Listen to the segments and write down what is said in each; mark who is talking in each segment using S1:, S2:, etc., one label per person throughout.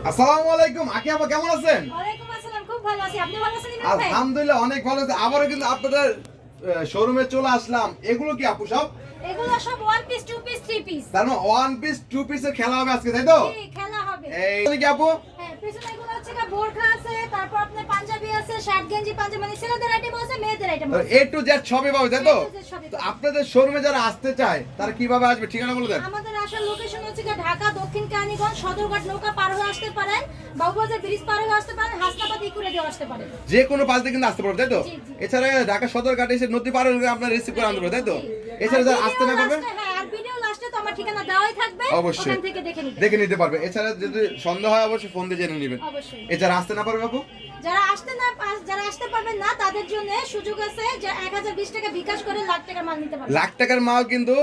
S1: আসসালামু আলাইকুম আকি আপা, কেমন আছেন?
S2: ওয়ালাইকুম আসসালাম, খুব ভালো আছি। আপনি ভালো আছেন ইমরান ভাই?
S1: আলহামদুলিল্লাহ অনেক ভালো আছি। আবারও কিন্তু আপনাদের শোরুমে চলে আসলাম। এগুলো কি আপু সব?
S2: এগুলো সব one piece, two piece, three piece.
S1: তার মানে ওয়ান পিস টু পিসের খেলা হবে আজকে, তাই তো?
S2: জি, খেলা হবে।
S1: এই কি আপু?
S2: হ্যাঁ, পিছনে এগুলো হচ্ছে বোরখা আছে, তারপর আপনার পাঞ্জাবি আছে, শার্ট গেঞ্জি পাঞ্জাবি, মানে ছেলেদের আইটেম আছে, মেয়েদের আইটেম আছে।
S1: এ টু জেড সবই পাবে, তাই তো?
S2: A to Z সবই
S1: তো
S2: পাবে।
S1: আপনাদের শোরুমে যারা আসতে চায় তারা কিভাবে আসবে, ঠিকানা বলে দেন।
S2: আমাদের আসার লোকেশন হচ্ছে ঢাকা দক্ষিণ কেরানীগঞ্জ সদরঘাট নৌকা পার হয়ে আসতে পারেন, বাবুবাজার ব্রিজ পার হয়ে আসতে পারেন, হাসনাবাদ ইকুরে দিয়ে আসতে পারেন।
S1: যে কোনো পাশ দিয়ে কিন্তু আসতে পারবে, তাই তো?
S2: জি, জি।
S1: এছাড়া ঢাকা সদরঘাটে এসে নদী পার হলে আপনার রিসিভ করে আনতে পারবে, তাই তো?
S2: জি।
S1: এছাড়া
S2: আর
S1: যারা আসতে না
S2: ভিডিও
S1: পারবে
S2: লাস্টে, হ্যাঁ, আর ভিডিও লাস্টে তো আমার ঠিকানা দেওয়াই থাকবে,
S1: অবশ্যই
S2: ওখান থেকে দেখে নিতে।
S1: দেখে নিতে পারবে। এছাড়া যদি সন্দেহ হয় অবশ্যই ফোন দিয়ে জেনে নেবেন।
S2: অবশ্যই।
S1: এছাড়া আসতে না পারবে আপু,
S2: যারা আসতে পারবেন না তাদের জন্য সুযোগ আছে যে 1020 টাকা বিকাশ করে লাখ টাকার মাল নিতে পারবেন।
S1: লাখ টাকার মাল কিন্তু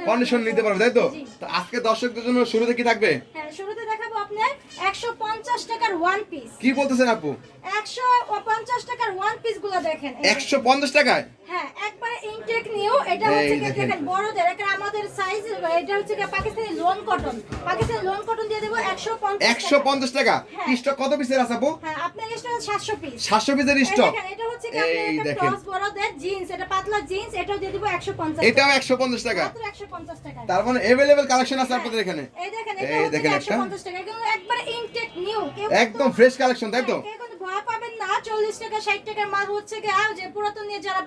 S1: কন্ডিশন নিতে পারবে, তাই তো?
S2: জি।
S1: তো আজকে দর্শকদের জন্য শুরুতে কি থাকবে?
S2: হ্যাঁ, শুরুতে দেখাবো আপনার 150 টাকার ওয়ান পিস।
S1: কি বলতেছেন আপু?
S2: 150 টাকার ওয়ান পিস গুলো দেখেন।
S1: 150 টাকায়?
S2: হ্যাঁ, একবারে ইনটেক নিউ। এটা
S1: এই
S2: হচ্ছে কি
S1: দেখেন।
S2: দেখেন বড়দের, এটা আমাদের সাইজ, এটা হচ্ছে কি Pakistani loan cotton. Pakistani loan cotton দিয়ে দেব 150 টাকা।
S1: 150 টাকা।
S2: হ্যাঁ।
S1: স্টক কত পিসের আছে আপু?
S2: হ্যাঁ, আপনার স্টক 700 পিস।
S1: 700 পিসের
S2: এই
S1: স্টক।
S2: দেখেন, এটা হচ্ছে কি
S1: এই
S2: আপনার একটা
S1: দেখেন।
S2: ক্রস বড়দের জিন্স, এটা পাতলা জিন্স, এটাও দিয়ে দেব 150 টাকা।
S1: এটাও 150 টাকা।
S2: মাত্র 150 টাকা।
S1: তার মানে अवेलेबल কালেকশন আছে আপনাদের এখানে।
S2: এই দেখেন,
S1: এই
S2: এটা হচ্ছে
S1: দেখেন একটা।
S2: 150 টাকা। এগুলো একবারে ইনটেক নিউ।
S1: একদম ফ্রেশ কালেকশন, তাই তো?
S2: কেউ কিন্তু ভয় পাবেন না। 40 টাকা 60 টাকার মাল হচ্ছে কি যে পুরাতন নিয়ে যারা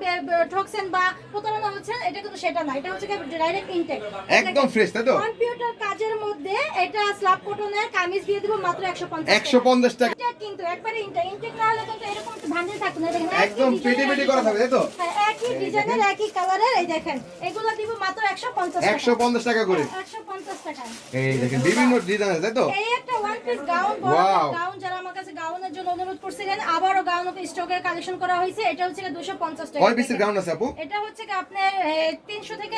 S2: ঠকছেন বা প্রতারণা হচ্ছেন, এটা কিন্তু সেটা না। এটা হচ্ছে কি ডাইরেক্ট ইনটেক।
S1: একদম ফ্রেশ, তাই তো?
S2: কম্পিউটার কাজের মধ্যে এটা স্ল্যাব কটনের কামিজ দিয়ে দিব মাত্র 150 টাকা।
S1: 150 টাকা।
S2: এটা কিন্তু একবারে ইনটেক না হলে কিন্তু এরকম ভান্ডেল থাকতো না। দেখেন
S1: একদম পেটি পেটি করা থাকবে, তাই তো?
S2: হ্যাঁ, একই ডিজাইনের একই কালারের। এই দেখেন, এগুলো দিব মাত্র 150 টাকা।
S1: 150 টাকা করে।
S2: 150 টাকা।
S1: এই দেখেন বিভিন্ন ডিজাইন আছে, তাই তো?
S2: এই একটা one piece gown,
S1: Wow.
S2: Gown যারা আমার কাছে গাউনের জন্য অনুরোধ করছিলেন, আবারও গাউন স্টকের কালেকশন করা হয়েছে। এটা হচ্ছে 250 টাকা।
S1: কয় পিসের গাউন আছে আপু?
S2: এটা হচ্ছে কি আপনার 300 থেকে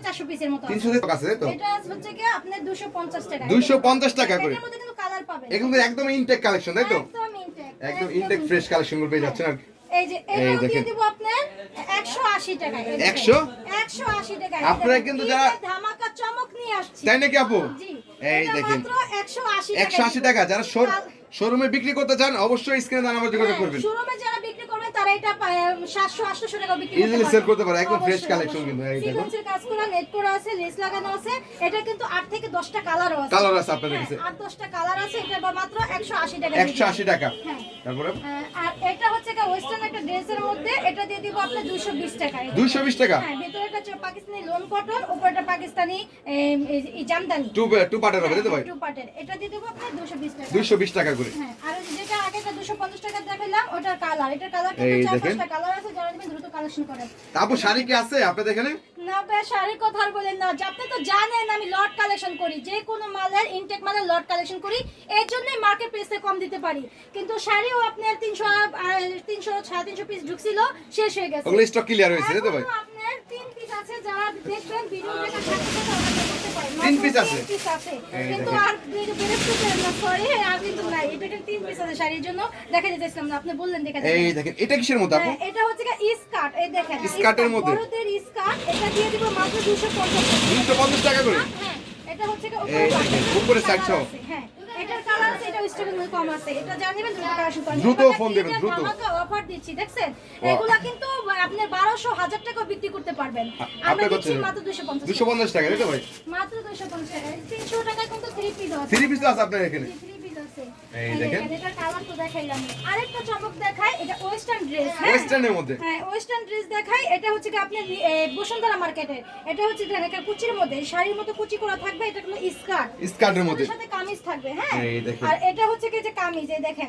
S2: 400 পিসের মতো আছে।
S1: 300 টাকা আছে, তাই তো?
S2: এটা হচ্ছে কি আপনার 250 টাকা।
S1: 250 টাকা করে।
S2: এটার মধ্যে কিন্তু কালার পাবেন।
S1: এগুলো একদম ইনটেক কালেকশন, তাই তো?
S2: একদম ইনটেক।
S1: একদম ইনটেক ফ্রেশ কালেকশন গুলো পেয়ে যাচ্ছেন আর কি।
S2: এই যে
S1: এই
S2: এটা
S1: দেখেন।
S2: দিয়ে দিব আপনার 180 টাকা।
S1: 180
S2: টাকা।
S1: আপনারা কিন্তু যারা-
S2: ধামাকা চমক নিয়ে আসছি।
S1: তাই নাকি আপু?
S2: জি।
S1: এই
S2: এটা
S1: দেখেন।
S2: মাত্র 180 টাকা।
S1: 180 টাকা। যারা শোরুমে বিক্রি করতে চান অবশ্যই স্ক্রিনে দেওয়া নাম্বার যোগাযোগ করবেন।
S2: শোরুমে যারা বিক্রি করবেন তারা এটা 700-800 টাকা বিক্রি করতে
S1: Easily
S2: পারবে।
S1: sell করতে পারে, একদম fresh
S2: অবশ্যই,
S1: collection
S2: অবশ্যই।
S1: কিন্তু, এই দেখুন।
S2: সিকোয়েন্সের কাজ করা, নেট করা আছে, লেস লাগানো আছে। এটা কিন্তু 8 থেকে 10টা কালারও আছে।
S1: কালার আছে আপনাদের কাছে।
S2: 8-10টা কালার আছে। এটা মাত্র 180 টাকা।
S1: 180 টাকা।
S2: হ্যাঁ।
S1: তারপরে
S2: আর এটা হচ্ছে কি ওয়েস্টার্ন একটা ড্রেসের মধ্যে, এটা দিয়ে দিব আপনি 220 টাকা।
S1: 220 টাকা।
S2: হ্যাঁ, ভিতরে এটা হচ্ছে পাকিস্তানি লোন কটন, উপরটা পাকিস্তানি এই জামদানি।
S1: টু পার্টের হবে, তাই তো ভাই?
S2: টু পার্টের। এটা দিয়ে দিব আপনি 220 টাকা।
S1: 220 টাকা করে।
S2: হ্যাঁ, আর যেটা আগে 250 টাকা দেখাইলাম ওটার কালার, এটার কালার
S1: এই
S2: কিন্তু
S1: দেখেন।
S2: 4-5টা কালার আছে। যারা নেবেন দ্রুত কালেকশন করেন।
S1: আপু শাড়ি কি আছে আপনাদের এখানে?
S2: না ভাই, শাড়ির কথা আর বলেন না। আপনি তো জানেন আমি লট কালেকশন করি, যে কোনো মালের ইনটেক মালের লট কালেকশন করি। এর জন্যই মার্কেট প্রাইসে কম দিতে পারি। কিন্তু শাড়িও আপনার 300-350 পিস ঢুকছিল, শেষ হয়ে গেছে।
S1: ওগুলো স্টক ক্লিয়ার হয়েছে, তাই তো ভাই?
S2: এখনো আপনার 3 পিস আছে। যারা দেখবেন ভিডিও দেখা থাকতে অর্ডার করতে পারেন।
S1: 3 পিস আছে?
S2: 3 পিস আছে।
S1: এই
S2: কিন্তু
S1: দেখেন।
S2: আর বেরোতে না, সরি, আর কিন্তু নাই। এটা কিন্তু 3 পিস আছে শাড়ির জন্য। দেখা যেতেছিলাম না, আপনি বললেন দেখা
S1: এই
S2: যাবে।
S1: দেখেন, এটা কিসের মধ্যে আপু?
S2: হ্যাঁ, এটা হচ্ছে কি স্কার্ট। এই দেখেন,
S1: স্কার্টের মধ্যে?
S2: বড়দের স্কার্ট। এটা দিয়ে দিব মাত্র 250 টাকা।
S1: 250 টাকা করে।
S2: হ্যাঁ, এটা হচ্ছে কি
S1: এই দেখেন, উপরে side সহ।
S2: হ্যাঁ, এটার কালার আছে, এটা স্টকের মধ্যে কম আছে। এটা জানেন দ্রুত কালেকশন করেন।
S1: দ্রুত ফোন দেবেন, দ্রুত।
S2: আমাকে অফার দিচ্ছি, দেখছেন?
S1: Wow.
S2: এগুলা কিন্তু আপনি 1200-1000 টাকা বিক্রি করতে পারবেন। আমি
S1: আপনি
S2: দিচ্ছি
S1: কত?
S2: মাত্র 250 টাকা।
S1: 250 টাকা, তাই তো ভাই?
S2: মাত্র 250 টাকা। 300 টাকায় কিন্তু 3 পিস আছে।
S1: 3 পিস আছে আপনার এখানে।
S2: 3 পিস আছে।
S1: এই
S2: এই
S1: দেখেন।
S2: দেখেন, এটার কালার তো দেখাইলাম। আরেকটা চমক দেখাই, এটা ওয়েস্টার্ন ড্রেস।
S1: ওয়েস্টার্নের মধ্যে।
S2: হ্যাঁ, ওয়েস্টার্ন ড্রেস দেখাই। এটা হচ্ছে কি আপনি বসুন্ধরা মার্কেটে। এটা হচ্ছে ঢাকা কুচির মধ্যে, শাড়ির মতো কুচি করা থাকবে। এটা কোনো স্কার্ট।
S1: স্কার্টের মধ্যে।
S2: সাথে কামিজ থাকবে। হ্যাঁ,
S1: এই দেখেন।
S2: আর এটা হচ্ছে কি যে কামিজ। এই দেখেন,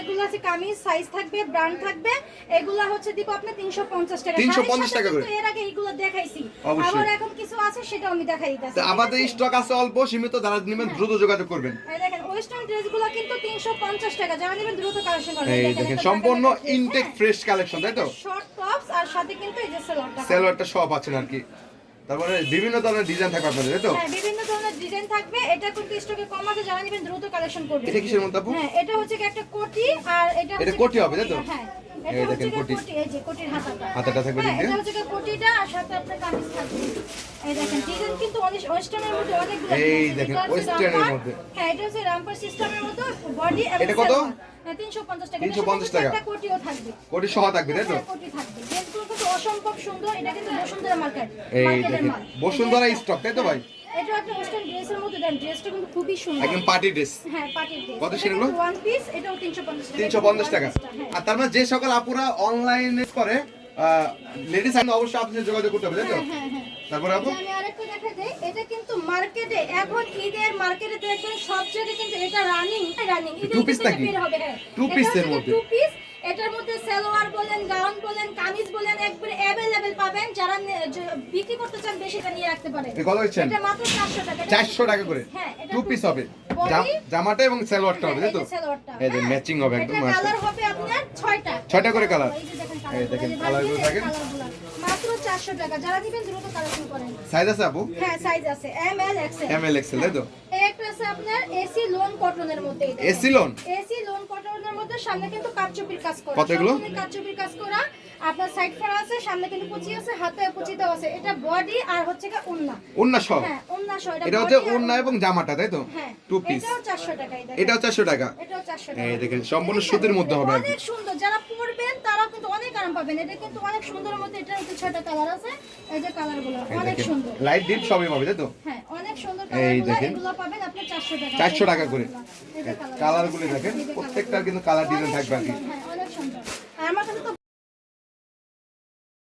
S2: এগুলো আছে কামিজ, সাইজ থাকবে, ব্র্যান্ড থাকবে। এগুলা হচ্ছে দিব আপনি 350 টাকা।
S1: 350 টাকা করে।
S2: কিন্তু এর আগে এগুলো দেখাইছি।
S1: অবশ্যই।
S2: আবার এখন কিছু আছে, সেটা আমি দেখাই দিতেছি।
S1: তো আমাদের স্টক আছে অল্প সীমিত, যারা নেবেন দ্রুত যোগাযোগ করবেন।
S2: এই দেখেন, ওয়েস্টার্ন ড্রেসগুলো কিন্তু 350 টাকা। যারা নেবেন দ্রুত কালেকশন করবেন।
S1: এই দেখেন, সম্পূর্ণ ইনটেক ফ্রেশ কালেকশন, তাই তো?
S2: শর্ট টপস আর সাথে কিন্তু এই যে সালোয়ারটা।
S1: সেলোয়ারটা সব আছেন আর কি। তারপরে বিভিন্ন ধরনের ডিজাইন থাকবে আপনাদের, তাই তো?
S2: হ্যাঁ, বিভিন্ন ধরনের ডিজাইন থাকবে। এটা কিন্তু স্টকে কম আছে। যারা নেবেন দ্রুত কালেকশন করবেন।
S1: এটা কিসের মধ্যে আপু?
S2: হ্যাঁ, এটা হচ্ছে কি একটা কোটি, আর এটা
S1: এটা
S2: হচ্ছে
S1: কোটি হবে, তাই তো?
S2: হ্যাঁ, এটা
S1: এই
S2: হচ্ছে
S1: দেখেন
S2: গিয়ে
S1: কোটি।
S2: কোটি, এই যে কোটির হাতাটা।
S1: হাতাটা থাকবে
S2: হ্যাঁ,
S1: ঠিক
S2: এটা
S1: আছে?
S2: হচ্ছে গিয়ে কোটিটা আর সাথে আপনার কামিজ থাকবে। এই দেখেন ডিজাইন কিন্তু ওয়েস্টার্নের মধ্যে অনেকগুলো
S1: এই
S2: ডিজাইন আছে।
S1: দেখেন,
S2: এটা হচ্ছে
S1: ওয়েস্টার্নের
S2: রামপার।
S1: মধ্যে।
S2: হ্যাঁ, এটা হচ্ছে রামপার সিস্টেমের মতো বডি এবং
S1: এটা কত?
S2: সালোয়ার। হ্যাঁ, 350 টাকা।
S1: 350 টাকা।
S2: একটা কোটিও থাকবে।
S1: কোটি সহ থাকবে তাই তো?
S2: হ্যাঁ, কোটি থাকবে। ড্রেসগুলো কিন্তু অসম্ভব সুন্দর। এটা কিন্তু বসুন্ধরা মার্কেট।
S1: এই
S2: মার্কেটের
S1: দেখেন,
S2: মাল।
S1: বসুন্ধরা
S2: এই
S1: স্টক তাই তো ভাই?
S2: এটা একটা ওয়েস্টার্ন ড্রেসের মধ্যে দেন। ড্রেসটা কিন্তু খুবই সুন্দর।
S1: একদম পার্টি ড্রেস।
S2: হ্যাঁ, পার্টির ড্রেস।
S1: কত
S2: এটা
S1: সেগুলো?
S2: কিন্তু ওয়ান পিস, এটাও 350 টাকা।
S1: 350 টাকা।
S2: হ্যাঁ।
S1: আর তার মানে যে সকল আপুরা অনলাইনে করে লেডিস আইন অবশ্যই আপনাদের যোগাযোগ করতে হবে তাই তো?
S2: হ্যাঁ, হ্যাঁ।
S1: তারপরে আপু
S2: আমি আরেকটা দেখা দেই, এটা কিন্তু মার্কেটে এখন ঈদের মার্কেটে দেখবেন সব জায়গায় কিন্তু এটা রানিং
S1: Two piece নাকি? Two piece এর মধ্যে?
S2: Two piece. এটার মধ্যে সালোয়ার বলেন, গাউন বলেন, কামিজ বলেন একবারে अवेलेबल পাবেন। যারা বিক্রি করতে চান বেশি এটা নিয়ে রাখতে পারেন।
S1: এ কত দিচ্ছেন?
S2: এটা মাত্র 400 টাকা।
S1: 400 টাকা করে
S2: হ্যাঁ, এটা
S1: টু পিস হবে।
S2: body,
S1: জামাটা এবং সালোয়ারটা হবে তাই তো? এই যে ম্যাচিং হবে একদম
S2: এটা
S1: মাস্টার।
S2: কালার হবে আপনার 6টা।
S1: 6টা করে কালার।
S2: এই যে দেখেন
S1: এই দেখেন
S2: কালার।
S1: কালারগুলো দেখেন।
S2: মাত্র 400 টাকা। যারা দিবেন দ্রুত কালেকশন করেন।
S1: সাইজ আছে আপু?
S2: হ্যাঁ, সাইজ আছে M L XL.
S1: M L XL তাই তো?
S2: এই একটা আছে আপনার এসি লোন কটনের মধ্যে।
S1: AC loan?
S2: এসি লোন কটনের মধ্যে সামনে কিন্তু কাটচুপির কাজ করা।
S1: কত এগুলো?
S2: সম্পূর্ণ কাটচুপির কাজ করা। আপনার সাইড ফোর আছে, সামনে কিন্তু কুচি আছে, হাতে কুচি দেওয়া আছে। এটা বডি আর হচ্ছে কি ওন্না।
S1: ওন্না সহ?
S2: হ্যাঁ, ওন্না সহ।
S1: এটা হচ্ছে
S2: body আর
S1: ওন্না এবং জামাটা তাই তো?
S2: হ্যাঁ,
S1: টু পিস।
S2: এটাও 400 টাকাই দেখেন।
S1: এটাও 400 টাকা।
S2: এটাও 400 টাকা।
S1: এই দেখেন সম্পূর্ণ সুতির মধ্যে হবে একদম।
S2: অনেক সুন্দর। যারা পরবেন তারাও কিন্তু অনেক আরাম পাবেন। এটা কিন্তু অনেক সুন্দর মধ্যে। এটার মধ্যে 6টা কালার আছে। এই যে কালারগুলো
S1: এই
S2: অনেক
S1: দেখেন
S2: সুন্দর।
S1: লাইট ডিপ সবই পাবে তাই তো?
S2: হ্যাঁ, অনেক সুন্দর
S1: এই
S2: কালারগুলো।
S1: দেখেন।
S2: এগুলো পাবেন আপনি 400 টাকা।
S1: 400 টাকা করে।
S2: এই যে কালারগুলো।
S1: কালারগুলো দেখেন
S2: এই যে
S1: প্রত্যেকটার
S2: কালারগুলো।
S1: কিন্তু কালার ডিজাইন
S2: অনেক
S1: থাকবে আর কি।
S2: সুন্দর, হ্যাঁ, অনেক সুন্দর। আর আমার কাছে তো